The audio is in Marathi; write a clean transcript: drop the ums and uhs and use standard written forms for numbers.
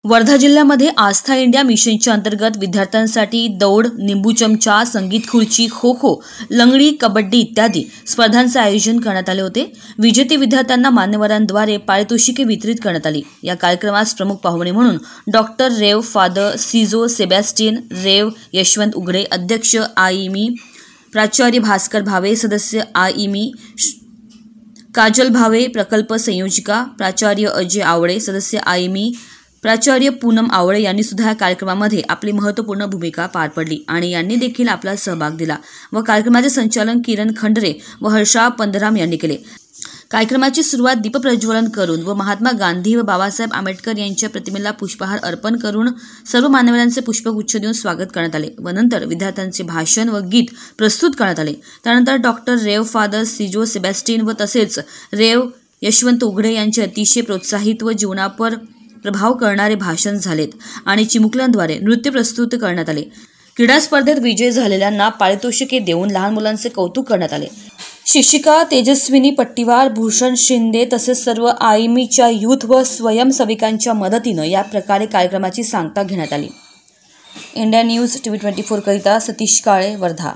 वर्धा जिल्ह्यामध्ये आस्था इंडिया मिशनच्या अंतर्गत विद्यार्थ्यांसाठी दौड, निंबू चमचा, संगीत खुर्ची, खो खो, लंगडी, कबड्डी इत्यादी स्पर्धांचे आयोजन करण्यात आले होते। विजेते विद्यार्थ्यांना मान्यवरांद्वारे पारितोषिके वितरित करण्यात आली। या कार्यक्रमास प्रमुख पाहुणे म्हणून डॉक्टर रेव फादर सिजो सेबॅस्टियन, रेव यशवंत उघडे, अध्यक्ष आईमी, प्राचार्य भास्कर भावे, सदस्य आईमी काजल भावे, प्रकल्प संयोजिका प्राचार्य अजय आवळे, सदस्य आईमी प्राचार्य पूनम आवळे यांनी सुद्धा या कार्यक्रमामध्ये आपली महत्त्वपूर्ण भूमिका पार पडली आणि यांनी देखील आपला सहभाग दिला व कार्यक्रमाचे संचालन किरण खंडरे व हर्षा पंधराम यांनी केले। कार्यक्रमाची सुरुवात दीपप्रज्वलन करून व महात्मा गांधी व बाबासाहेब आंबेडकर यांच्या प्रतिमेला पुष्पहार अर्पण करून सर्व मान्यवरांचे पुष्पगुच्छ देऊन स्वागत करण्यात आले व नंतर विद्यार्थ्यांचे भाषण व गीत प्रस्तुत करण्यात आले। त्यानंतर डॉक्टर रेव फादर सिजो सेबॅस्टियन व तसेच रेव यशवंत उघडे यांचे अतिशय प्रोत्साहित व जीवनापर प्रभाव करणारे भाषण झालेत आणि चिमुकल्यांद्वारे नृत्य प्रस्तुत करण्यात आले। क्रीडा स्पर्धेत विजय झालेल्यांना पारितोषिके देऊन लहान मुलांचे कौतुक करण्यात आले। शिक्षिका तेजस्विनी पट्टीवार, भूषण शिंदे तसेच सर्व आईमीच्या युथ व स्वयंसेविकांच्या मदतीने या प्रकारे कार्यक्रमाची सांगता घेण्यात आली। इंडिया न्यूज TV 24 करिता सतीश काळे, वर्धा।